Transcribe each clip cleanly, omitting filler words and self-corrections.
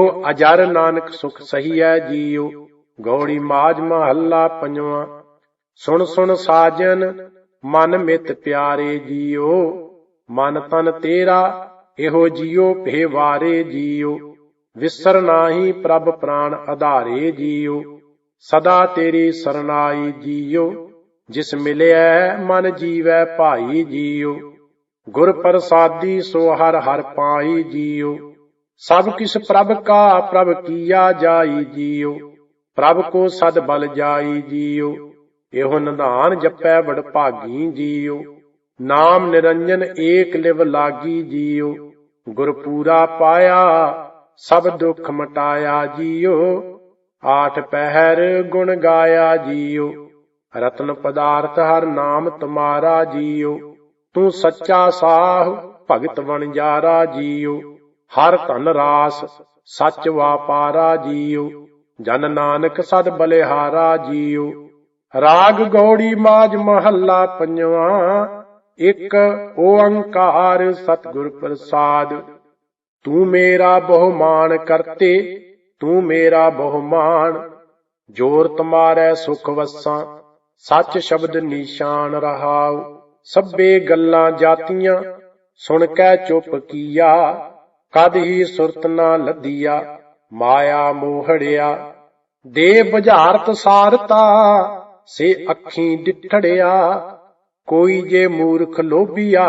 अजर नानक सुख सही है जियो। गौड़ी माज महला पंजवा। सुन सुन साजन मन मित प्यारे जियो। मन तन तेरा एहो जियो भेवारे जियो। विसर नाही प्रभ प्राण आधारे जियो। सदा तेरी सरनाई जियो। जिस मिलया मन जीवै भाई जियो। गुर प्रसादी सो हर हर पाई जियो। सब किस प्रभ का प्रभ किया जाई जियो। प्रभ को सद बल जाई जियो। एहो निधान जपै बड़ भागी जियो। नाम निरंजन एक लिव लागी जियो। गुर पूरा पाया सब दुख मटाया जियो। आठ पहर गुण गाया जियो। रत्न पदार्थ हर नाम तुम्हारा जियो। तू सच्चा साह भगत वणजारा जियो। हर धन रास सच वापारा जियो। जन नानक सद बलिहारा जियो। राग गौड़ी माज महला पंजवा। एक ओंकार सतगुर प्रसाद। तू मेरा बहुमान करते तू मेरा बहुमान। जोर तुम्हारे सुख वसां सच शब्द निशान रहाओ। सभे गल्लां जातियां सुन कै चुप किया। कद ही सुरत ना लदिया माया मोहड़िया। दे बुझारत सारता से अखीं डिठड़िया। कोई जे मूर्ख लोभिया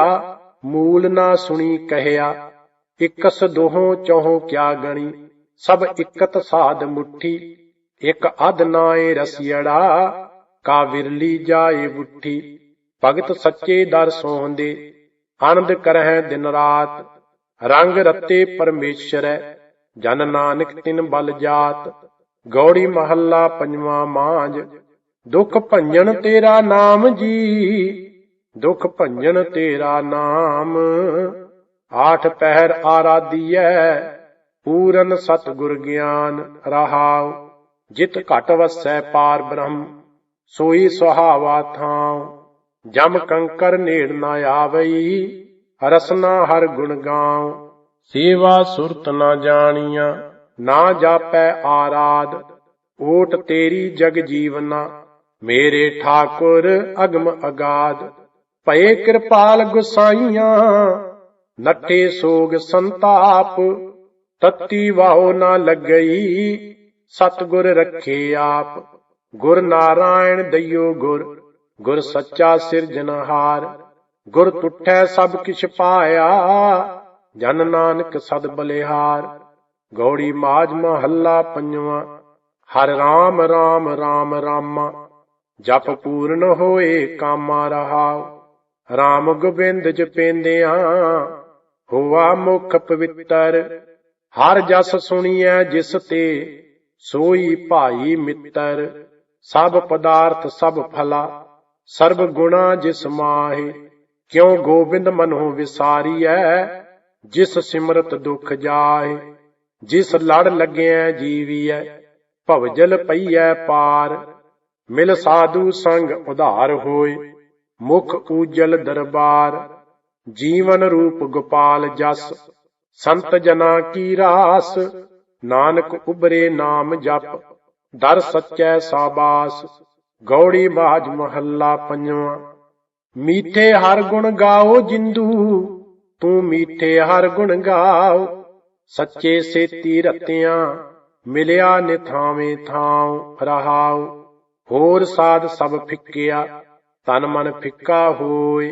मूल ना सुनी कहया। इकस दोहों चौहों क्या गणी सब इकत साध मुट्ठी। एक अध नाए रसियड़ा का विरली जाए बुट्ठी। भगत सच्चे दर सोहंदे आनंद करह दिन रात। रंग रते परमेश्वर जन नानक तिन बल जात। गौड़ी महला पंजवा मांझ। दुख भंजन तेरा नाम जी। दुख भंजन तेरा नाम। आठ पहर आराधियै पूरन सतगुर ज्ञान रहाओ। जित घट वसै पार ब्रह्म सोई सुहावा थां। जम कंकर नेड़ न आवई रसना हर गुण गाओ। सेवा सुरत न जानिया ना जापै आराध। ओट तेरी जग जीवना मेरे ठाकुर अगम अगाध। भये कृपाल गुसाइयां नठे सोग संताप। तत्ती वाहो ना लगई सतगुर रखे आप। गुर नारायण दइयो गुर गुर सच्चा सिरजनहार। गुर तुठै सब किछ पाया जन नानक सद बलिहार। गौड़ी माज महला पंजवा। हर राम राम राम रामा जप पूर्ण होए कामा रहाओ। राम गोबिंद जपेंदिया होआ मुख पवित्र। हर जस सुनिए जिस ते सोई भाई मित्र। सब पदार्थ सब फला सर्व गुणा जिस माहे। क्यों गोबिंद मनो विसारियै जिस सिमरत दुख जाए। जिस लड़ लग्या जीवियै भवजल पईयै पार। मिल साधु संग उधार होए मुख उजल दरबार। जीवन रूप गोपाल जस संत जना की रास। नानक उबरे नाम जप दर सच्चै साबास। गौड़ी माज महला पंजवा। मीठे हर गुण गाओ जिंदू तू मीठे हर गुण गाओ। सच्चे सेती रतियां मिलिया निथावे थाव रहाओ। होर साध सब फिक्किया तन मन फिक्का होए।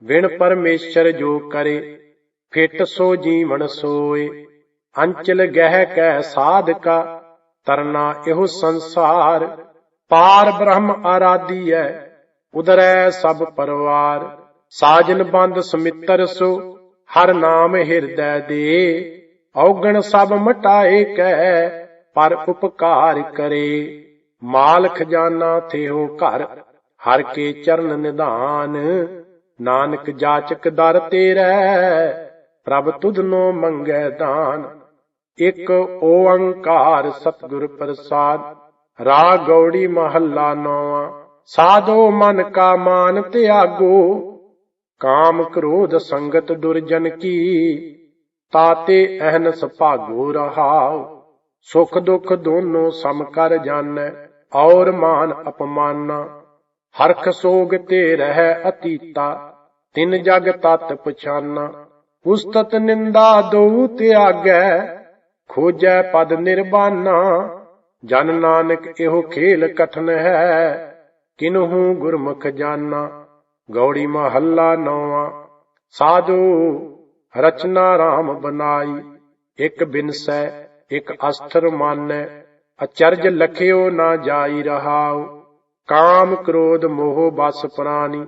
बिन परमेश्वर जो करे फिट सो जीवन सोए। अंचल गह कै साधका तरना एहो संसार। पार ब्रह्म आराधियै उदरै सब परवार। साजन बंद सुमित्र सो हर नाम हिरदै दे। औगण सब मटाए कै पर उपकार करे। माल खजाना थे हो घर हर के चरण निधान। नानक जाचक दर तेरै प्रभ तुधनो मंगै दान। एक ओंकार सतगुर प्रसाद। राग गौड़ी महला नौवां। साधो मन का मान त्यागो काम क्रोध संगत दुर्जन की। ताते अहनस भागो रहाओ। सुख दुख दोनों सम कर जानै, और मान अपमाना। हरख सोग ते रह अतीता, तिन जग तत पछाना। उस्तत निंदा दो त्यागै, खोजै पद निर्बाना। जन नानक एहो खेल कठन है, किन्हू गुरमुख जाना। गौड़ी महला नौवां। साधु रचना राम बनाई, एक बिनसै एक अस्त्र मानै। अचरज लखियो ना जाई रहाओ, काम क्रोध मोह बस प्राणी।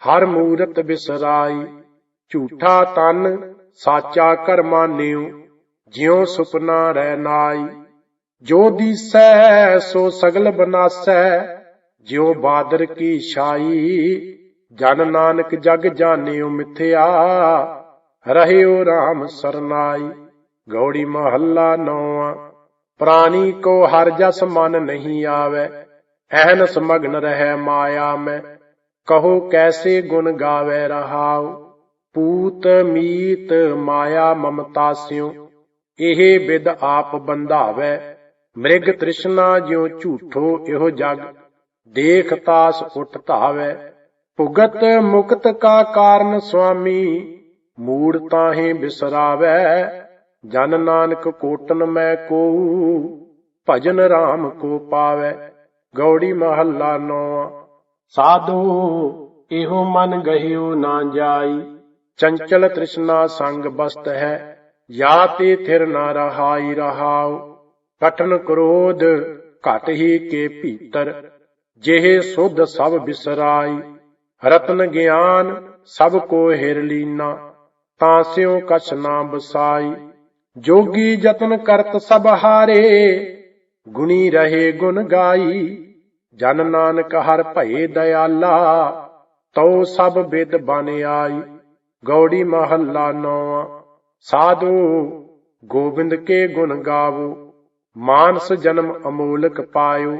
हर मूरत बिसराई, झूठा तन साचा कर मानियो। ज्यों सुपना रह नाई, जो दिसै सो सगल बनासै। ज्यों बादर की छाई, जन नानक जग जानियो मिथ्या। रहियो राम सरनाई। गौड़ी महला नौवां। प्राणी को हर जस मन नहीं आवे, अहनस मग्न रहे माया में। कहो कैसे गुण गावे रहाओ, पूत मीत माया ममता स्यों। एहे बिद आप बंधावे, मृग तृष्णा ज्यों झूठो एहो जग। देख तास उठ धावे, भुगत मुक्त का कारण स्वामी। मूड ताहे बिसरावे, जन नानक कोटन में को। भजन राम को पावे। गौड़ी महला नौवां। साधु एहो मन गहियो ना जाई, चंचल तृष्णा संग बस्त है। या ते थिर न रहाई रहाओ, कठन क्रोध घट ही के भीतर। जेहे सुध सब बिसराई, रतन ज्ञान सब को हिर लीना। तास्यों कछ ना बसाई, जोगी जतन करत सब हारे। गुणी रहे गुण गाई, जन नानक हर भये दयाला। तो सब बिद बन आई। गौड़ी महला नौवां। साधु गोविंद के गुण गावो, मानस जन्म अमोलक पायो।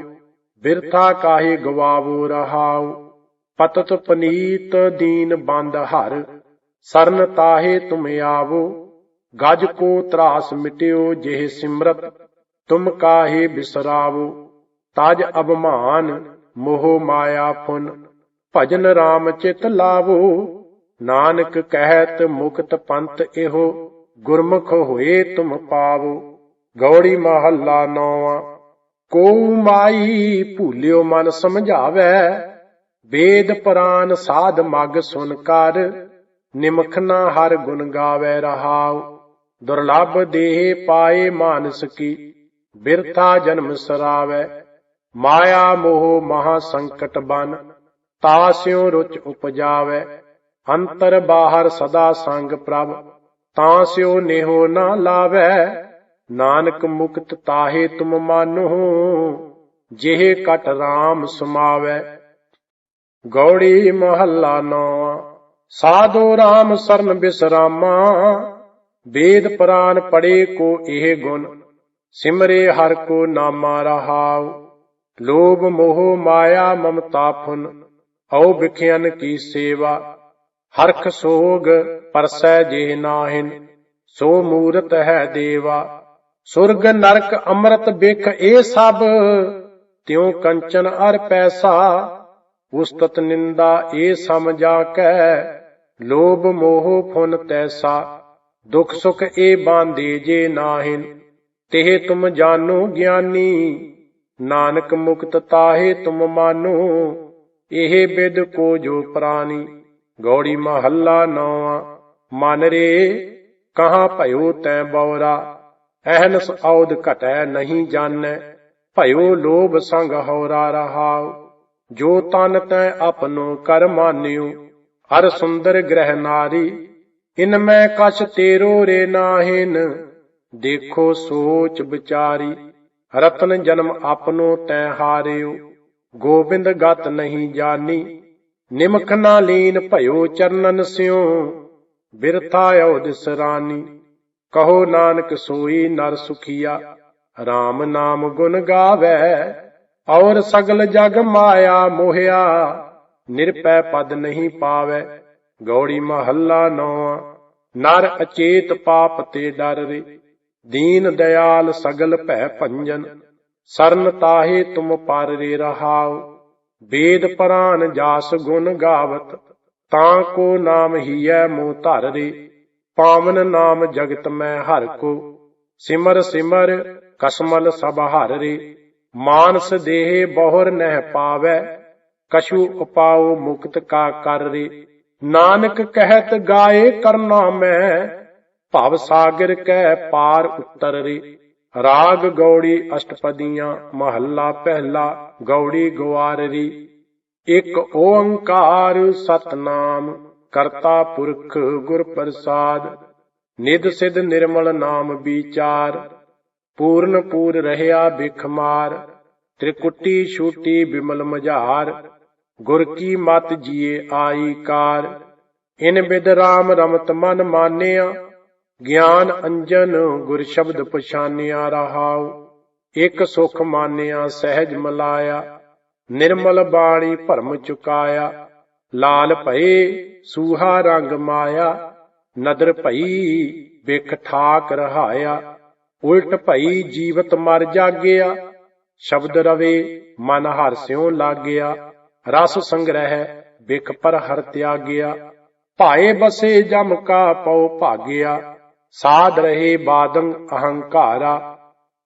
बिरथा काहे गवावो रहाओ, पतत पनीत दीन बंद हर। सरन ताहे तुम आवो, गज को त्रास मिट्यो जेह सिमरत। तुम काहे बिसरावो, ताज अभिमान मोह माया फुन। भजन राम चित लावो, नानक कहत मुक्त पंथ एहो। गुरमुख होए तुम पावो। गौड़ी महला नौवां। को माई भूलियो मन समझावे, वेद पुराण साध मग सुन कर। निमख ना हर गुण गावे रहाओ, दुर्लभ देह पाए मानस की। बिरथा जन्म सरावे, माया मोह महा संकट बन। तास्यों रुच उपजावे, अंतर बाहर सदा संग प्रभ। तास्यों नेहो ना लावे, नानक मुक्त ताहे तुम मानो। जेह कट राम समावे। गौड़ी महला नौवां। साधो राम सरन बिसरामा, वेद पुराण पढ़े को एह गुण। सिमरे हर को नामा रहाओ, लोभ मोह माया ममता फुन। औ बिखियन की सेवा, हरख सोग परसै जेह नाहिन। सो मूरत है देवा, सुरग नरक अमृत बिख ए सब। त्यों कंचन अर पैसा, उस्तत निंदा ए समझा कै। लोभ मोह फुन तैसा, दुख सुख ए बांधे जे नाहिन। तेह तुम जानो ज्ञानी, नानक मुक्त ताहे तुम मानो। एह बिद को जो प्राणी। गौड़ी महला नौवां। मन रे कहाँ भयो तै बौरा, अहनस औद घटै नहीं जानै। भयो लोभ संग हौरा रहाओ, जो तन तै अपनो कर मानियो। हर सुंदर ग्रह नारी, इनमें कछ तेरो रे नाहिन। देखो सोच विचारी, रतन जन्म अपनो तै हारियो। गोविंद गत नहीं जानी, निमख ना लीन भयो चरणन स्यों। बिरथा औद सरानी, कहो नानक सोई नर सुखिया। राम नाम गुण गावे, और सगल जग माया मोहिया। निरपै पद नहीं पावे। गौड़ी महला नौवां। नर अचेत पाप ते डर रे, दीन दयाल सगल भै भंजन, सरन ताहे तुम पर रे रहाओ। वेद पुराण जास गुण गावत, तां को नाम हियै मोह धर रे, पावन नाम जगत में हर को, सिमर सिमर कसमल सब हर रे। मानस देह बहुर नह पावै, कछु उपाओ मुक्त का कर रे। नानक कहत गाए करना में, भव सागर कै पार उतर रे। राग गौड़ी अष्टपदियां महला पहला, गौड़ी ग्वार री। एक ओंकार सतनाम, करता पुरख गुर प्रसाद। निध सिध निर्मल नाम विचार, पूर्ण पूर रहया बिखमार। त्रिकुटी छूटी बिमल मझार, गुर की मत जिए आई कार। इन बिद राम रमत मन मानिया, ज्ञान अंजन गुर शब्द पछानिया रहाओ। एक सुख मानिया सहज मलाया, निर्मल बाणी भरम चुकाया। लाल भये सूहा रंग माया, नदर भई बिख ठाक रहाया। उल्ट भई जीवत मर जागया, शब्द रवे मन हर स्यों लागया। रस संग्रह बिख पर हर त्यागया, भाए बसे जम का पौ भागया। साध रहे बादंग अहंकारा,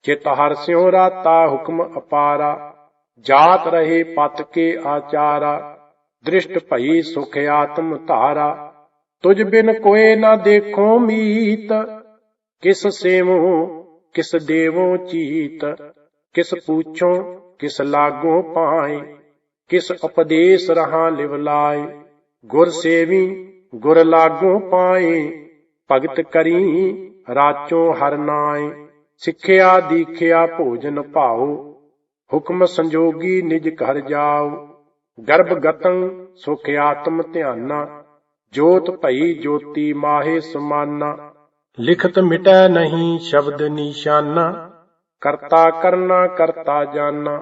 चित हर स्यों राता हुक्म अपारा। जात रहे पत के आचारा, दृष्ट भई सुख आत्म धारा। तुझ बिन कोय न देखो मीत, किस सेवो किस देवो चीत। किस पूछो किस लागो पाए, किस उपदेश रहा लिवलाए। गुर सेवी गुर लागो पाए, भगत करी राचो हर नाए। सिखिया दीखिया भोजन पाओ, हुक्म संजोगी निज घर जाओ। गर्भ गतं सुख आत्म ध्याना, जोत भई ज्योति माहे समाना। लिखत मिटै नहीं शब्द निशाना, करता करना करता जाना।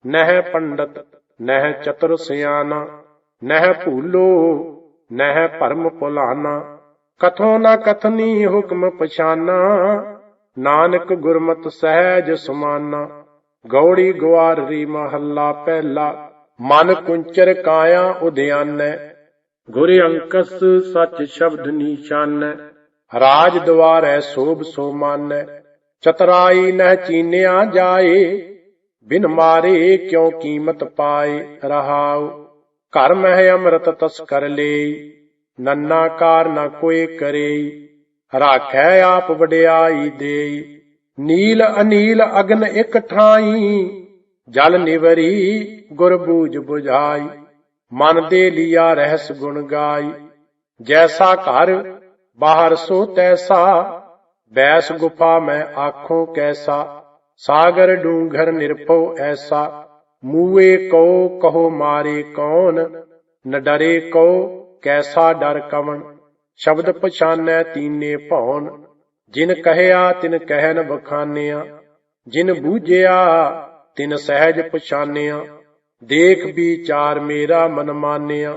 नह पंडित नह चतुर सयाना, नह भूलो नह भरम भुलाना। कथो न कथनी हुक्म पछाना, नानक गुरमत सहज समाना। गौड़ी ग्वार री महला पहला, मन कुंचर काया उद्यानै। गुर अंकस सच शब्द निशानै, राज द्वारै शोभ सो मानै। चतुराई नह चीन्या जाए, बिन मारे क्यों कीमत पाए रहाओ। घर मह अमृत तस्कर ले, नन्ना कार न कोई करे। राखै आप वड्याई दे, नील अनील अग्न एक ठाई। जल निवरी गुर बूझ बुझाई, मन दे लिया रहस गुण गाई। जैसा घर बाहर सो तैसा, बैस गुफा में आँखों कैसा। सागर डूंगर निरपो ऐसा, मुए को कहो मारे कौन। न डरे को कैसा डर कवन, शब्द पछानै तीने भौन। जिन कहया तिन कहन बखानिया, जिन बूझिया तिन सहज पछानिया। देख विचार मेरा मन मानिया,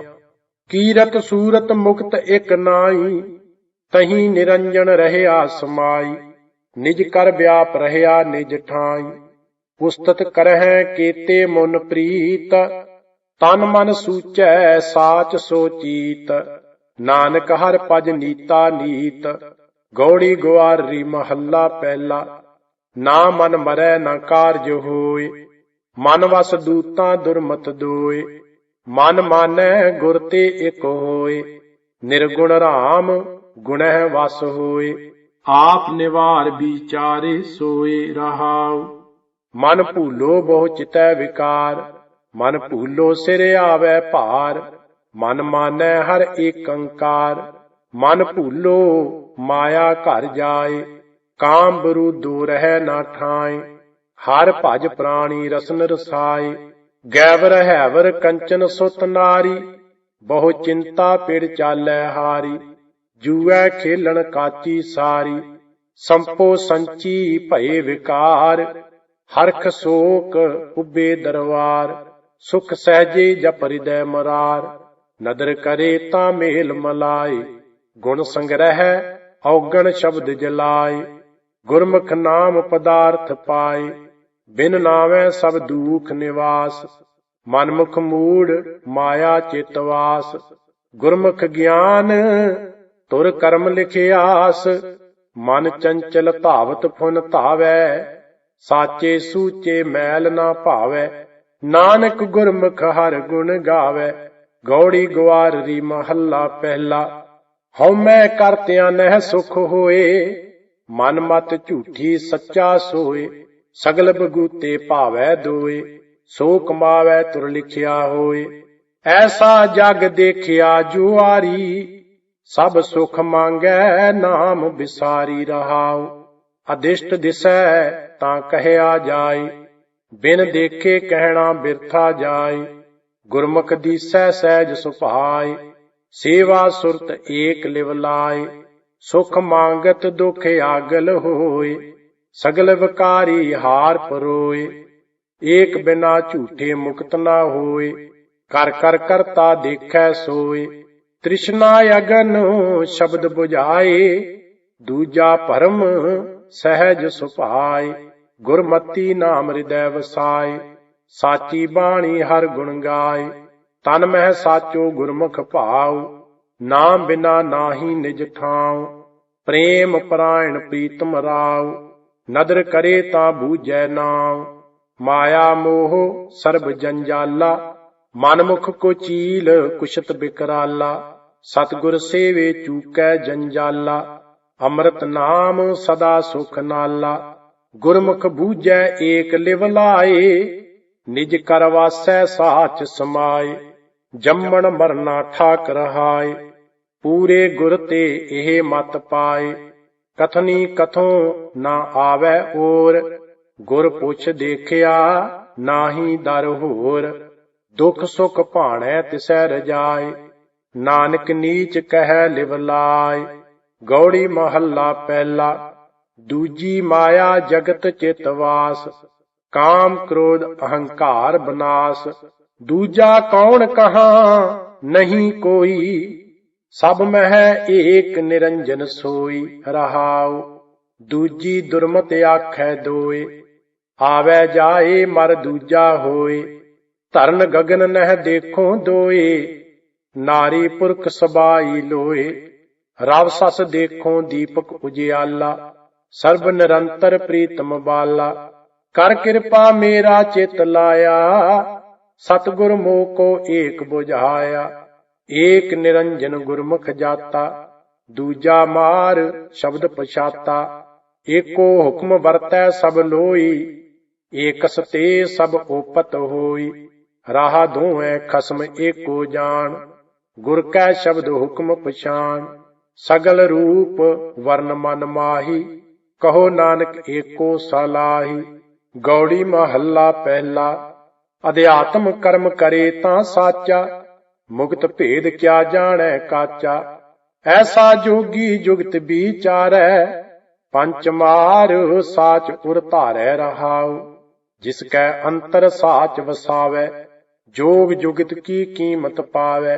कीरत सूरत मुक्त एक नाई। तहीं निरंजन रहया समाई, निज कर व्याप रहया निज ठाई। उस्तत करहै केते मुन प्रीत, तन मन सूचै साच सोचीत। नानक हर पज नीता नीत, गौड़ी ग्वार री महला पहला। ना मन मरै ना कारज होए, मन वस दूतां दुरमत दोए। मन मानै गुर ते एक होए, निर्गुण राम गुणह वस होए। आप निवार विचारे सोए रहाओ, मन भूलो बहु चितै विकार। मन भूलो सिर आवे भार, मन मानै हर एकंकार। मन भूलो माया घर जाए, काम बरूदो रह ना ठाए। हर भज प्राणी रसन रसाए, गैवर हैवर कंचन सुत नारी। बहु चिंता पिड़ चालै हारी, जूऐ खेलन काची सारी। संपो संची भये विकार, हरख शोक उबे दरबार। सुख सहजे जप हृदय मरार, नदर करे ता मेल मलाए। ਗੁਣ ਸੰਗ੍ਰਹਿ ਔਗਣ ਸ਼ਬਦ ਜਲਾਏ। ਗੁਰਮੁਖ ਨਾਮ ਪਦਾਰਥ ਪਾਏ, ਬਿਨ ਨਾਵੈ ਸਭ ਦੂਖ ਨਿਵਾਸ। ਮਨਮੁਖ ਮੂੜ ਮਾਇਆ ਚਿਤਵਾਸ, ਗੁਰਮੁਖ ਗਿਆਨ ਤੁਰ ਕਰਮ ਲਿਖਿਆਸ। ਮਨ ਚੰਚਲ ਧਾਵਤ ਫੁਨ ਧਾਵੈ, ਸਾਚੇ ਸੂਚੇ ਮੈਲ ਨਾ ਭਾਵੈ। ਨਾਨਕ ਗੁਰਮੁਖ ਹਰਿ ਗੁਣ ਗਾਵੈ। ਗੌੜੀ ਗਵਾਰਰੀ ਮਹੱਲਾ ਪਹਿਲਾ। ਹਉਮੈ ਕਰਤਿਆਂ ਨਹਿ ਸੁਖ ਹੋਏ, ਮਨ ਮਤ ਝੂਠੀ ਸੱਚਾ ਸੋਏ। ਸਗਲ ਬਗੂਤੇ ਭਾਵੈ ਦੋਏ, ਸੋ ਕਮਾਵੈ ਤੁਰ ਲਿਖਿਆ ਹੋਏ। ਐਸਾ ਜਗ ਦੇਖਿਆ ਜੁਆਰੀ, ਸਭ ਸੁਖ ਮੰਗੈ ਨਾਮ ਵਿਸਾਰੀ ਰਹਾਉ। ਅਦਿਸ਼ਟ ਦਿਸੈ ਤਾਂ ਕਹਿਆ ਜਾਏ, ਬਿਨ ਦੇਖੇ ਕਹਿਣਾ ਬਿਰਥਾ ਜਾਏ। ਗੁਰਮੁਖ ਦੀਸੈ ਸਹਿਜ ਸੁਭਾਏ, ਸੇਵਾ ਸੁਰਤ ਏਕ ਲਿਵ ਲਾਏ। ਸੁਖ ਮੰਗਤ ਦੁਖ ਆਗਲ ਹੋਏ, ਸਗਲ ਵਿਕਾਰੀ ਹਾਰ ਪਰੋਏ। ਏਕ ਬਿਨਾ ਝੂਠੇ ਮੁਕਤ ਨਾ ਹੋਏ, ਕਰ ਕਰ ਕਰਤਾ ਦੇਖੈ ਸੋਏ। ਤ੍ਰਿਸ਼ਨਾ ਅਗਨ ਸ਼ਬਦ ਬੁਝਾਏ, ਦੂਜਾ ਭਰਮ ਸਹਿਜ ਸੁਭਾਏ। ਗੁਰਮਤੀ ਨਾਮ ਹਿਰਦੈ ਵਸਾਏ, ਸਾਚੀ ਬਾਣੀ ਹਰ ਗੁਣ ਗਾਏ। ਤਨ ਮਹਿ ਸਾਚੋ ਗੁਰਮੁਖ ਭਾਉ, ਨਾਮ ਬਿਨਾ ਨਾਹੀ ਨਿਜ ਠਾਉ। ਪ੍ਰੇਮ ਪਰਾਇਣ ਪ੍ਰੀਤਮ ਰਾਉ, ਨਦਰ ਕਰੇ ਤਾਂ ਬੂਝੈ ਨਾਉ। ਮਾਇਆ ਮੋਹ ਸਰਬ ਜੰਜਾਲਾ, ਮਨਮੁਖ ਕੋ ਚੀਲ ਕੁਸ਼ਤ ਬਿਕਰਾਲਾ। ਸਤਿਗੁਰ ਸੇਵੇ ਚੂਕੈ ਜੰਜਾਲਾ, ਅੰਮ੍ਰਿਤ ਨਾਮ ਸਦਾ ਸੁਖ ਨਾਲਾ। ਗੁਰਮੁਖ ਬੂਝੈ ਏਕ ਲਿਵ ਲਾਏ, ਨਿਜ ਕਰ ਵਾਸੈ ਸਾਚ ਸਮਾਏ। ਜੰਮਣ ਮਰਨਾ ਠਾਕ ਰਹਾਏ, ਪੂਰੇ ਗੁਰ ਤੇ ਇਹ ਮਤ ਪਾਏ। ਕਥਨੀ ਕਥੋਂ ਨਾ ਆਵੈ ਔਰ, ਗੁਰ ਪੁੱਛ ਦੇਖਿਆ ਨਾਹੀ ਦਰ ਹੋਰ। ਦੁਖ ਸੁਖ ਭਾਣੈ ਤਿਸੈ ਰਜਾਏ, ਨਾਨਕ ਨੀਚ ਕਹਿ ਲਿਵ ਲਾਏ। ਗੌੜੀ ਮਹੱਲਾ ਪਹਿਲਾ। ਦੂਜੀ ਮਾਇਆ ਜਗਤ ਚਿਤਵਾਸ, ਕਾਮ ਕ੍ਰੋਧ ਅਹੰਕਾਰ ਬਨਾਸ। ਦੂਜਾ ਕੌਣ ਕਹਾਂ ਨਹੀਂ ਕੋਈ, ਸਭ ਮਹਿ ਏਕ ਨਿਰੰਜਨ ਸੋਈ ਰਹਾਉ। ਦੂਜੀ ਦੁਰਮਤਿ ਆਖੈ ਦੋਏ, ਆਵੈ ਜਾਏ ਮਰ ਦੂਜਾ ਹੋਏ। ਧਰਨ ਗਗਨ ਨਹਿ ਦੇਖੋ ਦੋਏ, ਨਾਰੀ ਪੁਰਖ ਸਬਾਈ ਲੋਏ। ਰਵ ਸਸ ਦੇਖੋ ਦੀਪਕ ਉਜਿਆਲਾ, ਸਰਬ ਨਿਰੰਤਰ ਪ੍ਰੀਤਮ ਬਾਲਾ। ਕਰ ਕਿਰਪਾ ਮੇਰਾ ਚਿਤ ਲਾਇਆ, ਸਤਿਗੁਰ ਮੋਹ ਕੋ ਏਕ ਬੁਝਾਇਆ। ਏਕ ਨਿਰੰਜਨ ਗੁਰਮੁਖ ਜਾਤਾ, ਦੂਜਾ ਮਾਰ ਸ਼ਬਦ ਪਛਾਤਾ। ਏਕੋ ਹੁਕਮ ਵਰਤੈ ਸਭ ਲੋਈ, ਏਕਸ ਤੇ ਸਭ ਓਪਤ ਹੋਈ। ਰਾਹ ਦੋਹੈ ਖਸਮ ਏਕੋ ਜਾਣ, ਗੁਰ ਕੈ ਸ਼ਬਦ ਹੁਕਮ ਪਛਾਣ। ਸਗਲ ਰੂਪ ਵਰਨ ਮਨ ਮਾਹੀ, ਕਹੋ ਨਾਨਕ ਏਕੋ ਸਲਾਹੀ। ਗੌੜੀ ਮਹੱਲਾ ਪਹਿਲਾ। ਅਧਿਆਤਮ ਕਰਮ ਕਰੇ ਤਾਂ ਸਾਚਾ, ਮੁਕਤ ਭੇਦ ਕਿਆ ਜਾਣੈ ਕਾਚਾ। ਐਸਾ ਜੋਗੀ ਜੁਗਤ ਵਿਚਾਰੈ, ਪੰਚ ਮਾਰ ਸਾਚ ਉਰ ਧਾਰੈ ਰਹਾਉ। ਜਿਸ ਕੈ ਅੰਤਰ ਸਾਚ ਵਸਾਵੈ, ਜੋਗ ਜੁਗਤ ਕੀ ਕੀਮਤ ਪਾਵੈ।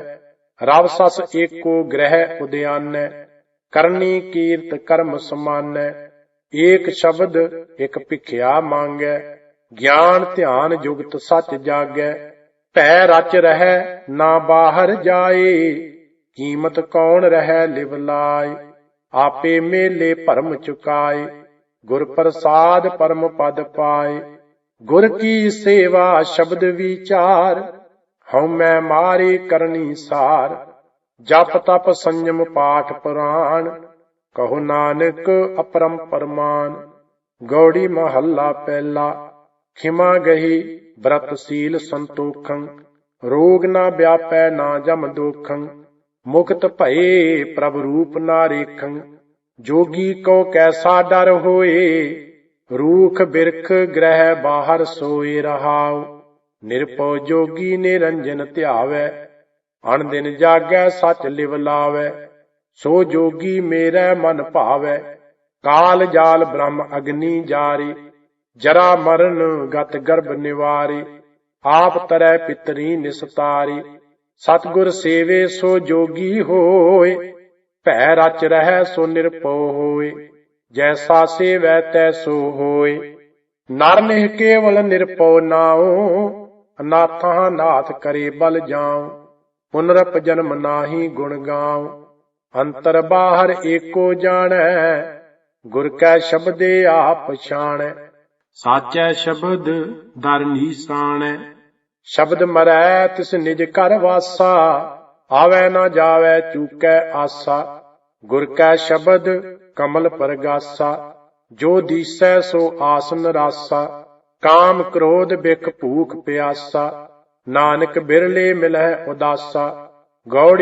ਰਵ ਸਸ ਏਕੋ ਗ੍ਰਹਿ ਉਦਿਆਨੈ, ਕਰਨੀ ਕੀਰਤ ਕਰਮ ਸਮਾਨੈ। ਏਕ ਸ਼ਬਦ ਇਕ ਭਿਖਿਆ ਮੰਗੈ, ਗਿਆਨ ਧਿਆਨ ਜੁਗਤ ਸੱਚ ਜਾਗੈ। ਭੈ ਰਚ ਰਹਿ ਨਾ ਬਾਹਰ ਜਾਏ, ਕੀਮਤ ਕੌਣ ਰਹਿ ਲਿਵ ਲਾਏ। ਆਪੇ ਮੇਲੇ ਭਰਮ ਚੁਕਾਏ, ਗੁਰ ਪ੍ਰਸਾਦ ਪਰਮ ਪਦ ਪਾਏ। ਗੁਰ ਕੀ ਸੇਵਾ ਸ਼ਬਦ ਵਿਚਾਰ, ਹਉਮੈ ਮਾਰੇ ਕਰਨੀ ਸਾਰ। ਜਪ ਤਪ ਸੰਜਮ ਪਾਠ ਪੁਰਾਣ, ਕਹੋ ਨਾਨਕ ਅਪਰੰਪਰ ਮਾਨ। ਗੌੜੀ ਮਹੱਲਾ ਪਹਿਲਾ। ਖਿਮਾ ਗਹੀ ਬ੍ਰਤ ਸੀਲ ਸੰਤੋਖੰ, ਰੋਗ ਨਾ ਵਿਆਪੈ ਨਾ ਜਮ ਦੋਖੰ। ਮੁਕਤ ਭਏ ਪ੍ਰਭ ਰੂਪ ਨਾ ਰੇਖੰ, ਜੋਗੀ ਕੋ ਕੈਸਾ ਡਰ ਹੋਏ। ਰੂਖ ਬਿਰਖ ਗ੍ਰਹਿ ਬਾਹਰ ਸੋਏ ਰਹਾਉ, ਨਿਰਭਉ ਜੋਗੀ ਨਿਰੰਜਨ ਧਿਆਵੈ। ਅਣ ਦਿਨ ਜਾਗੈ ਸੱਚ ਲਿਵ ਲਾਵੈ, ਸੋ ਜੋਗੀ ਮੇਰਾ ਮਨ ਭਾਵੈ। ਕਾਲ ਜਾਲ ਬ੍ਰਹਮ ਅਗਨੀ ਜਾਰੀ, ਜਰਾ ਮਰਨ ਗਤ ਗਰਭ ਨਿਵਾਰੀ। ਆਪ ਤਰੈ ਪਿਤਰੀ ਨਿਸਤਾਰੀ, ਸਤਿਗੁਰ ਸੇਵੇ ਸੋ ਜੋਗੀ ਹੋਏ। ਭੈ ਰਚ ਰਹਿ ਸੋ ਨਿਰਭਉ ਹੋਏ, ਜੈਸਾ ਸੇਵੈ ਤੈਸੋ ਹੋਏ। ਨਰ ਨਿਹ ਕੇਵਲ ਨਿਰਭਉ ਨਾਉ, ਅਨਾਥਾਂ ਨਾਥ ਕਰੇ ਬਲ ਜਾਉ। ਪੁਨਰਪ ਜਨਮ ਨਾਹੀ ਗੁਣ ਗਾਉ, ਅੰਤਰ ਬਾਹਰ ਏਕੋ ਜਾਣੈ। ਗੁਰ ਕੈ ਸ਼ਬਦੇ ਆਪ ਪਛਾਣੈ, ਸਾਚੈ ਸ਼ਬਦ ਦਰ ਨੀਸਾਣੈ। ਸ਼ਬਦ ਮਰੈ ਤਿਸ ਨਿਜ ਘਰ ਵਾਸਾ, ਆਵੈ ਨਾ ਜਾਵੈ ਚੂਕੈ ਆਸਾ। ਗੁਰ ਕੈ ਸ਼ਬਦ ਕਮਲ ਪਰਗਾਸਾ, ਜੋ ਦੀਸੈ ਸੋ ਆਸ ਨਰਾਸਾ। ਕਾਮ ਕ੍ਰੋਧ ਬਿਖ ਭੂਖ ਪਿਆਸਾ, ਨਾਨਕ ਬਿਰਲੇ ਮਿਲਹਿ ਉਦਾਸਾ। ਗੌੜੀ